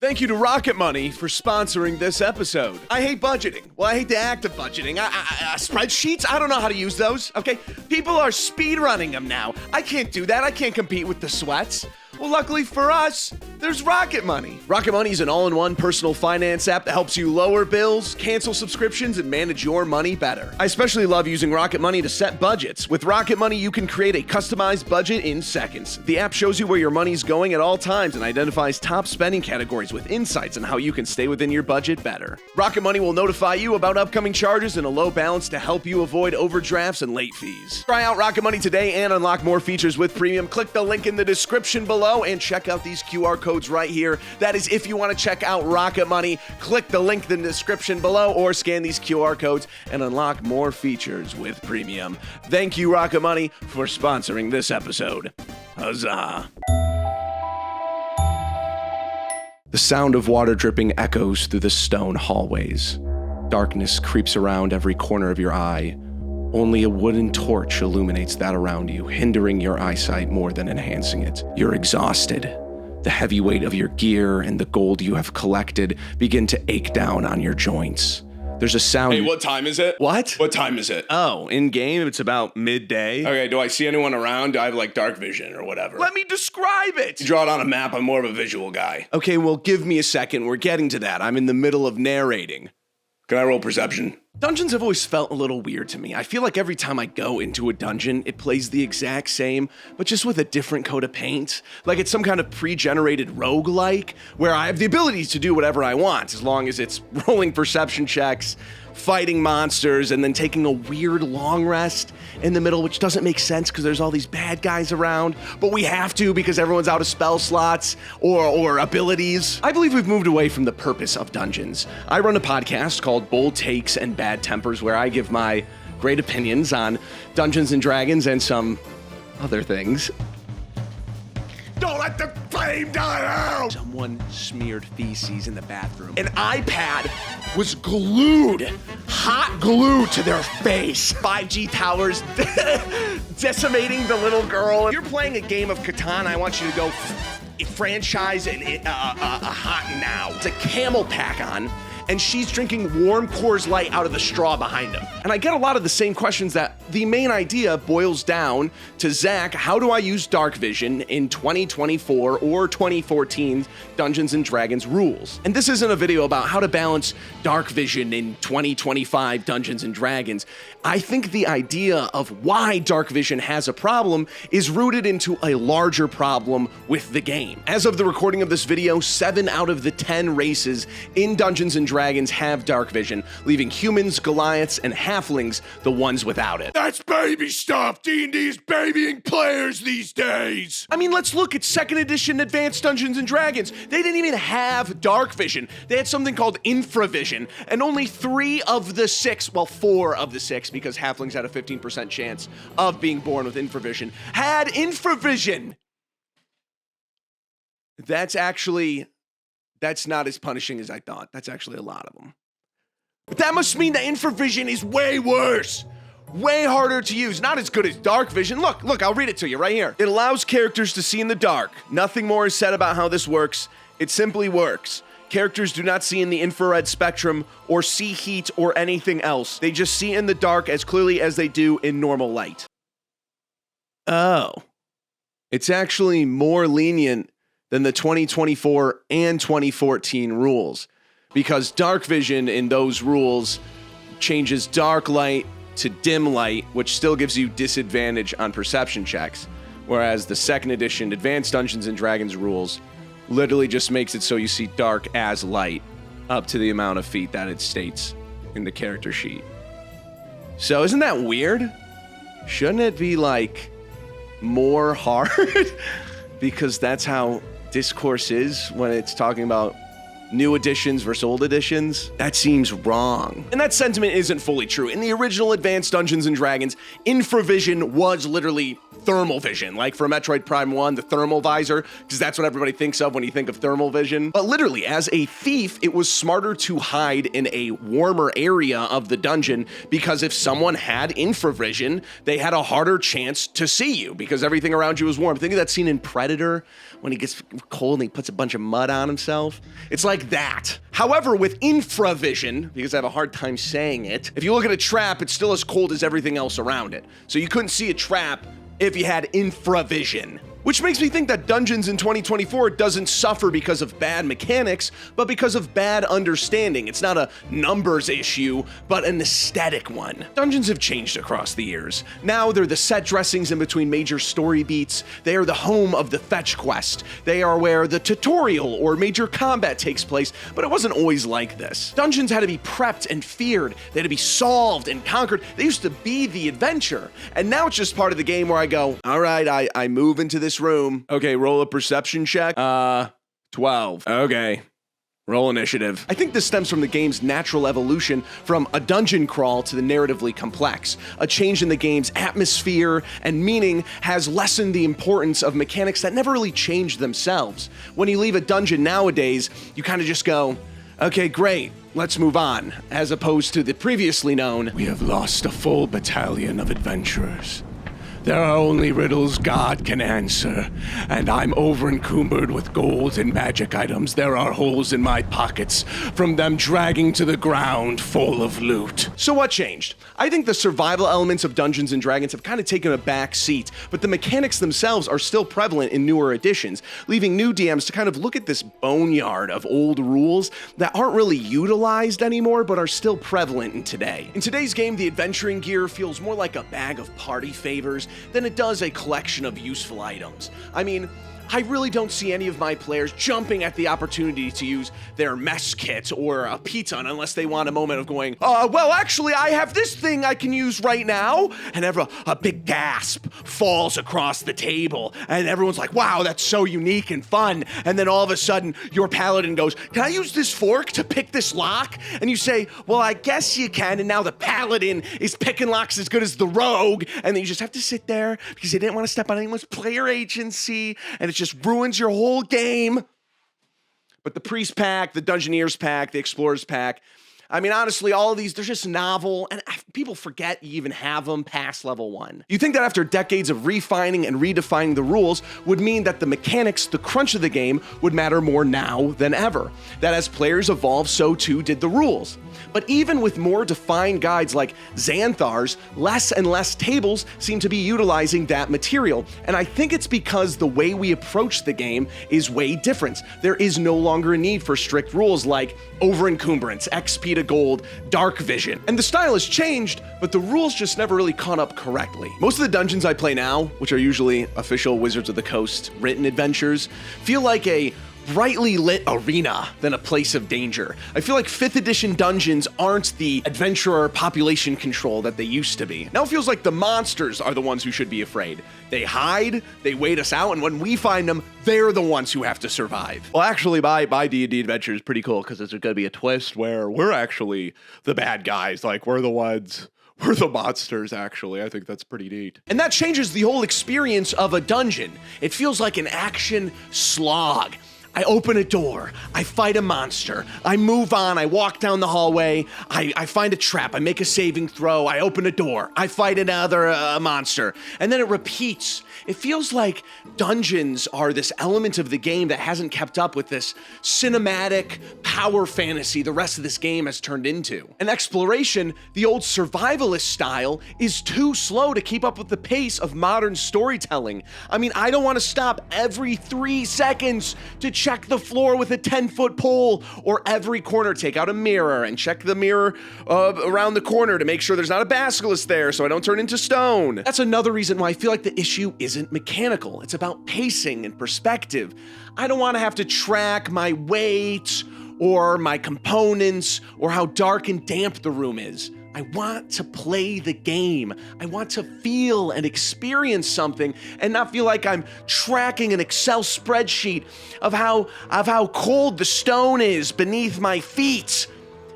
Thank you to Rocket Money for sponsoring this episode. I hate budgeting. Well, I hate the act of budgeting. Spreadsheets, I don't know how to use those, okay? People are speed running them now. I can't do that. I can't compete with the sweats. Well, luckily for us, there's Rocket Money. Rocket Money is an all-in-one personal finance app that helps you lower bills, cancel subscriptions, and manage your money better. I especially love using Rocket Money to set budgets. With Rocket Money, you can create a customized budget in seconds. The app shows you where your money's going at all times and identifies top spending categories with insights on how you can stay within your budget better. Rocket Money will notify you about upcoming charges and a low balance to help you avoid overdrafts and late fees. Try out Rocket Money today and unlock more features with premium. Click the link in the description below and check out these QR codes right here. That is if you want to check out Rocket Money. Click the link in the description below or scan these QR codes and unlock more features with premium. Thank you, Rocket Money, for sponsoring this episode. Huzzah. The sound of water dripping echoes through the stone hallways. Darkness creeps around every corner of your eye. Only a wooden torch illuminates that around you, hindering your eyesight more than enhancing it. You're exhausted. The heavy weight of your gear and the gold you have collected begin to ache down on your joints. There's a sound. Hey, what time is it? What? What time is it? Oh, in game, it's about midday. Okay, do I see anyone around? Do I have like dark vision or whatever? Let me describe it. You draw it on a map. I'm more of a visual guy. Okay, well, give me a second. We're getting to that. I'm in the middle of narrating. Can I roll perception? Dungeons have always felt a little weird to me. I feel like every time I go into a dungeon, it plays the exact same, but just with a different coat of paint. Like it's some kind of pre-generated roguelike, where I have the ability to do whatever I want, as long as it's rolling perception checks, fighting monsters, and then taking a weird long rest in the middle, which doesn't make sense because there's all these bad guys around, but we have to because everyone's out of spell slots or abilities. I believe we've moved away from the purpose of dungeons. I run a podcast called Bold Takes and Bad Tempers, where I give my great opinions on Dungeons and Dragons and some other things. Don't let the flame die out! Someone smeared feces in the bathroom. An iPad was glued, hot glue to their face. 5G towers decimating the little girl. If you're playing a game of Catan, I want you to go franchise a hot now. It's a camel pack on, and she's drinking warm Coors Light out of the straw behind him. And I get a lot of the same questions that the main idea boils down to, Zach, how do I use dark vision in 2024 or 2014 Dungeons and Dragons rules? And this isn't a video about how to balance dark vision in 2025 Dungeons and Dragons. I think the idea of why dark vision has a problem is rooted into a larger problem with the game. As of the recording of this video, 7 out of the 10 races in Dungeons and Dragons have dark vision, leaving humans, Goliaths, and halflings the ones without it. That's baby stuff! D&D's babying players these days! I mean, let's look at 2nd edition Advanced Dungeons and Dragons. They didn't even have dark vision. They had something called infravision, and only 3 of the 6, well, 4 of the 6, because halflings had a 15% chance of being born with infravision, had infravision. That's not as punishing as I thought. That's actually a lot of them. But that must mean that infravision is way worse. Way harder to use. Not as good as dark vision. Look, I'll read it to you right here. It allows characters to see in the dark. Nothing more is said about how this works. It simply works. Characters do not see in the infrared spectrum or see heat or anything else. They just see in the dark as clearly as they do in normal light. Oh. It's actually more lenient than the 2024 and 2014 rules, because dark vision in those rules changes dark light to dim light, which still gives you disadvantage on perception checks, whereas the 2nd edition Advanced Dungeons and Dragons rules literally just makes it so you see dark as light up to the amount of feet that it states in the character sheet. So isn't that weird? Shouldn't it be like more hard? Because that's how discourse is when it's talking about new editions versus old editions. That seems wrong. And that sentiment isn't fully true. In the original Advanced Dungeons and Dragons, infravision was literally thermal vision, like for Metroid Prime 1, the thermal visor, because that's what everybody thinks of when you think of thermal vision. But literally, as a thief, it was smarter to hide in a warmer area of the dungeon, because if someone had infravision, they had a harder chance to see you because everything around you was warm. Think of that scene in Predator when he gets cold and he puts a bunch of mud on himself. It's like that. However, with infravision, because I have a hard time saying it, if you look at a trap, it's still as cold as everything else around it. So you couldn't see a trap if you had infravision. Which makes me think that Dungeons in 2024 doesn't suffer because of bad mechanics, but because of bad understanding. It's not a numbers issue, but an aesthetic one. Dungeons have changed across the years. Now they're the set dressings in between major story beats. They are the home of the fetch quest. They are where the tutorial or major combat takes place, but it wasn't always like this. Dungeons had to be prepped and feared. They had to be solved and conquered. They used to be the adventure. And now it's just part of the game where I go, all right, I move into this room. Okay, roll a perception check. 12. Okay. Roll initiative. I think this stems from the game's natural evolution from a dungeon crawl to the narratively complex. A change in the game's atmosphere and meaning has lessened the importance of mechanics that never really changed themselves. When you leave a dungeon nowadays, you kind of just go, okay, great, let's move on, as opposed to the previously known, We have lost a full battalion of adventurers. There are only riddles God can answer, and I'm over-encumbered with gold and magic items. There are holes in my pockets from them dragging to the ground full of loot. So what changed? I think the survival elements of Dungeons & Dragons have kind of taken a back seat, but the mechanics themselves are still prevalent in newer editions, leaving new DMs to kind of look at this boneyard of old rules that aren't really utilized anymore, but are still prevalent in today. In today's game, the adventuring gear feels more like a bag of party favors than it does a collection of useful items. I mean, I really don't see any of my players jumping at the opportunity to use their mess kit or a pizza unless they want a moment of going, well, actually, I have this thing I can use right now. And a big gasp falls across the table. And everyone's like, wow, that's so unique and fun. And then all of a sudden, your paladin goes, can I use this fork to pick this lock? And you say, well, I guess you can. And now the paladin is picking locks as good as the rogue. And then you just have to sit there because you didn't want to step on anyone's player agency. And it's just ruins your whole game. But the Priest pack, the Dungeoneers pack, the Explorers pack, I mean, honestly, all of these, they're just novel, and people forget you even have them past level 1. You think that after decades of refining and redefining the rules would mean that the mechanics, the crunch of the game, would matter more now than ever. That as players evolved, so too did the rules. But even with more defined guides like Xanthar's, less and less tables seem to be utilizing that material. And I think it's because the way we approach the game is way different. There is no longer a need for strict rules like over-encumbrance, XP to gold, dark vision. And the style has changed, but the rules just never really caught up correctly. Most of the dungeons I play now, which are usually official Wizards of the Coast written adventures, feel like a brightly lit arena than a place of danger. I feel like 5th edition dungeons aren't the adventurer population control that they used to be. Now it feels like the monsters are the ones who should be afraid. They hide, they wait us out, and when we find them, they're the ones who have to survive. Well, actually, my D&D adventure is pretty cool because there's going to be a twist where we're actually the bad guys. Like, we're the monsters, actually. I think that's pretty neat. And that changes the whole experience of a dungeon. It feels like an action slog. I open a door, I fight a monster, I move on, I walk down the hallway, I find a trap, I make a saving throw, I open a door, I fight another monster, and then it repeats. It feels like dungeons are this element of the game that hasn't kept up with this cinematic power fantasy the rest of this game has turned into. And exploration, the old survivalist style, is too slow to keep up with the pace of modern storytelling. I mean, I don't want to stop every 3 seconds to check the floor with a 10-foot pole, or every corner take out a mirror and check the mirror around the corner to make sure there's not a basilisk there so I don't turn into stone. That's another reason why I feel like the issue isn't mechanical. It's about pacing and perspective. I don't want to have to track my weight or my components or how dark and damp the room is. I want to play the game. I want to feel and experience something and not feel like I'm tracking an Excel spreadsheet of how cold the stone is beneath my feet.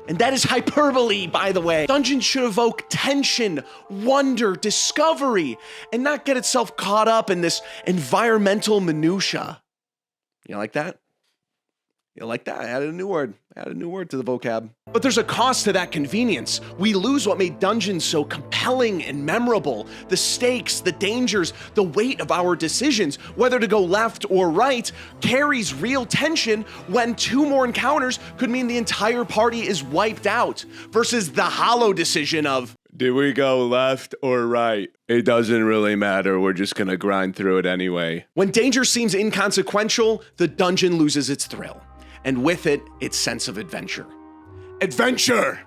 And that is hyperbole, by the way. Dungeons should evoke tension, wonder, discovery, and not get itself caught up in this environmental minutia. You like that? You like that? I added a new word. To the vocab. But there's a cost to that convenience. We lose what made dungeons so compelling and memorable. The stakes, the dangers, the weight of our decisions, whether to go left or right, carries real tension when 2 more encounters could mean the entire party is wiped out, versus the hollow decision of, did we go left or right? It doesn't really matter. We're just gonna grind through it anyway. when danger seems inconsequential, the dungeon loses its thrill, and with it, its sense of adventure. Adventure!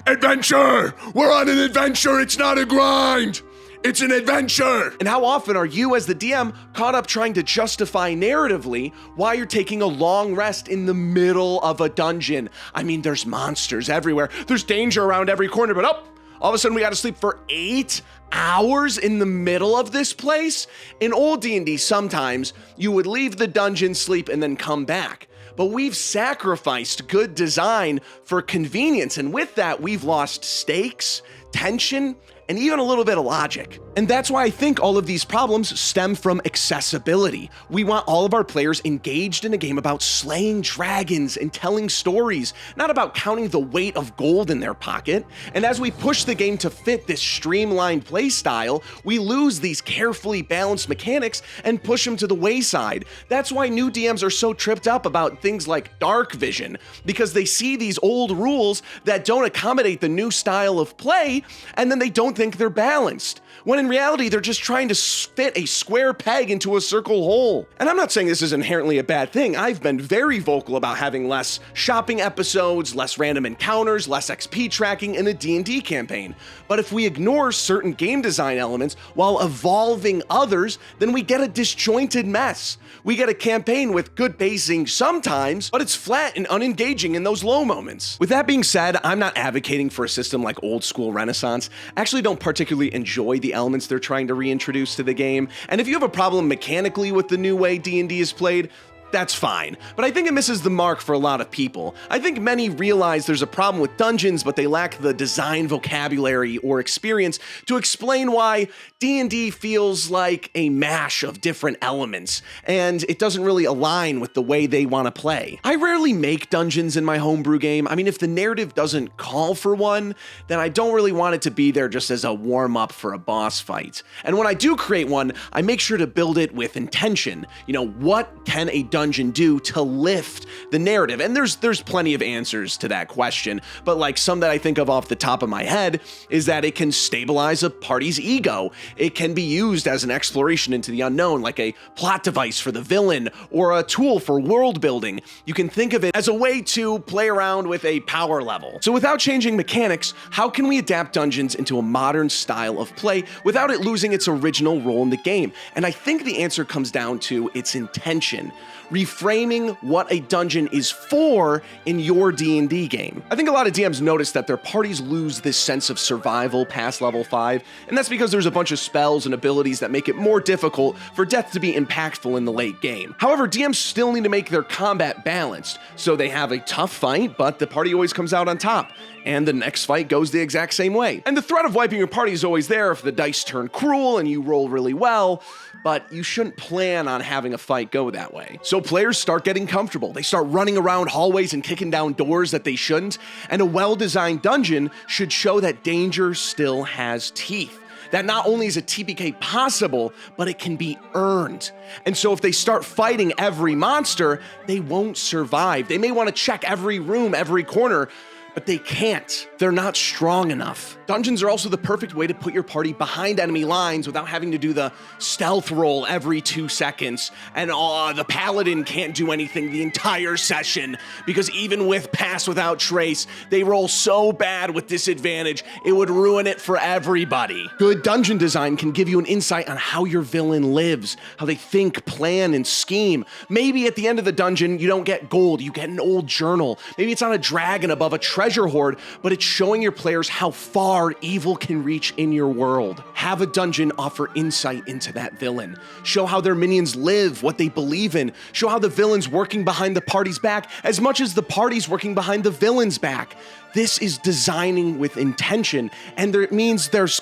Adventure! We're on an adventure, it's not a grind! It's an adventure! And how often are you, as the DM, caught up trying to justify narratively why you're taking a long rest in the middle of a dungeon? I mean, there's monsters everywhere, there's danger around every corner, but all of a sudden we gotta sleep for 8 hours in the middle of this place? In old D&D, sometimes you would leave the dungeon, sleep, and then come back. But we've sacrificed good design for convenience, and with that, we've lost stakes, tension, and even a little bit of logic. And that's why I think all of these problems stem from accessibility. We want all of our players engaged in a game about slaying dragons and telling stories, not about counting the weight of gold in their pocket. And as we push the game to fit this streamlined play style, we lose these carefully balanced mechanics and push them to the wayside. That's why new DMs are so tripped up about things like dark vision, because they see these old rules that don't accommodate the new style of play, and then they don't think they're balanced, when in reality they're just trying to fit a square peg into a circle hole. And I'm not saying this is inherently a bad thing. I've been very vocal about having less shopping episodes, less random encounters, less XP tracking in a D&D campaign. But if we ignore certain game design elements while evolving others, then we get a disjointed mess. We get a campaign with good pacing sometimes, but it's flat and unengaging in those low moments. With that being said, I'm not advocating for a system like old school Renaissance. I actually don't particularly enjoy the elements they're trying to reintroduce to the game. And if you have a problem mechanically with the new way D&D is played, that's fine, but I think it misses the mark for a lot of people. I think many realize there's a problem with dungeons, but they lack the design vocabulary or experience to explain why D&D feels like a mash of different elements, and it doesn't really align with the way they want to play. I rarely make dungeons in my homebrew game. I mean, if the narrative doesn't call for one, then I don't really want it to be there just as a warm-up for a boss fight. And when I do create one, I make sure to build it with intention. You know, what can a dungeon do to lift the narrative? And there's plenty of answers to that question, but like some that I think of off the top of my head is that it can stabilize a party's ego. It can be used as an exploration into the unknown, like a plot device for the villain or a tool for world building. You can think of it as a way to play around with a power level. So without changing mechanics, how can we adapt dungeons into a modern style of play without it losing its original role in the game? And I think the answer comes down to its intention. Reframing what a dungeon is for in your D&D game. I think a lot of DMs notice that their parties lose this sense of survival past level 5, and that's because there's a bunch of spells and abilities that make it more difficult for death to be impactful in the late game. However, DMs still need to make their combat balanced, so they have a tough fight, but the party always comes out on top, and the next fight goes the exact same way. And the threat of wiping your party is always there if the dice turn cruel and you roll really well, but you shouldn't plan on having a fight go that way. So players start getting comfortable. They start running around hallways and kicking down doors that they shouldn't, and a well-designed dungeon should show that danger still has teeth. That not only is a TPK possible, but it can be earned. And so if they start fighting every monster, they won't survive. They may want to check every room, every corner, but they can't. They're not strong enough. Dungeons are also the perfect way to put your party behind enemy lines without having to do the stealth roll every 2 seconds. And the paladin can't do anything the entire session because even with Pass Without Trace, they roll so bad with disadvantage, it would ruin it for everybody. Good dungeon design can give you an insight on how your villain lives, how they think, plan, and scheme. Maybe at the end of the dungeon, you don't get gold, you get an old journal. Maybe it's on a dragon above a treasure hoard, but it's showing your players how far evil can reach in your world. Have a dungeon offer insight into that villain. Show how their minions live, what they believe in. Show how the villain's working behind the party's back as much as the party's working behind the villain's back. This is designing with intention, and it means this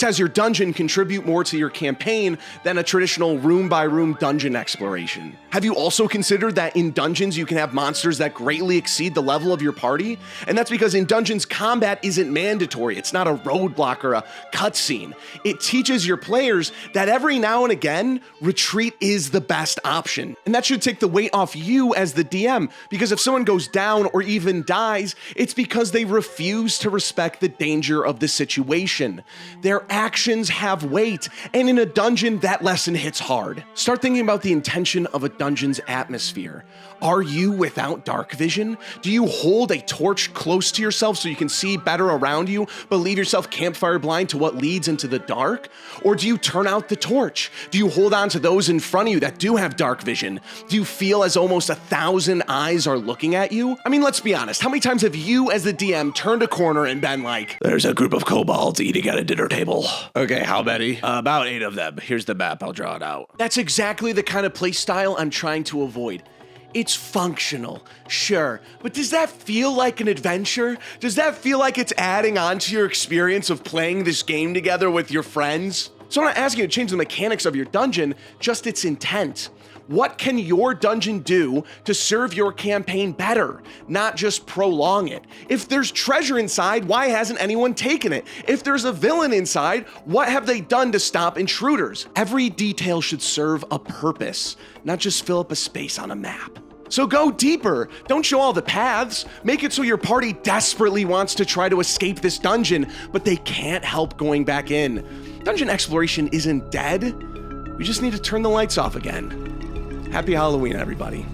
has your dungeon contribute more to your campaign than a traditional room-by-room dungeon exploration. Have you also considered that in dungeons you can have monsters that greatly exceed the level of your party? And that's because in dungeons, combat isn't mandatory. It's not a roadblock or a cutscene. It teaches your players that every now and again, retreat is the best option. And that should take the weight off you as the DM, because if someone goes down or even dies, it's because they refuse to respect the danger of the situation. Their actions have weight, and in a dungeon, that lesson hits hard. Start thinking about the intention of a dungeon's atmosphere. Are you without dark vision? Do you hold a torch close to yourself so you can see better around you, but leave yourself campfire blind to what leads into the dark? Or do you turn out the torch? Do you hold on to those in front of you that do have dark vision? Do you feel as almost 1,000 eyes are looking at you? I mean, let's be honest. How many times have you as the DM turned a corner and been like, There's a group of kobolds eating at a dinner table. okay, how many? About 8 of them. Here's the map. I'll draw it out. That's exactly the kind of play style I'm trying to avoid. It's functional, sure, but does that feel like an adventure? Does that feel like it's adding on to your experience of playing this game together with your friends? So I'm not asking you to change the mechanics of your dungeon, just its intent. What can your dungeon do to serve your campaign better, not just prolong it? If there's treasure inside, why hasn't anyone taken it? If there's a villain inside, what have they done to stop intruders? Every detail should serve a purpose, not just fill up a space on a map. So go deeper. Don't show all the paths. Make it so your party desperately wants to try to escape this dungeon, but they can't help going back in. Dungeon exploration isn't dead. We just need to turn the lights off again. Happy Halloween, everybody.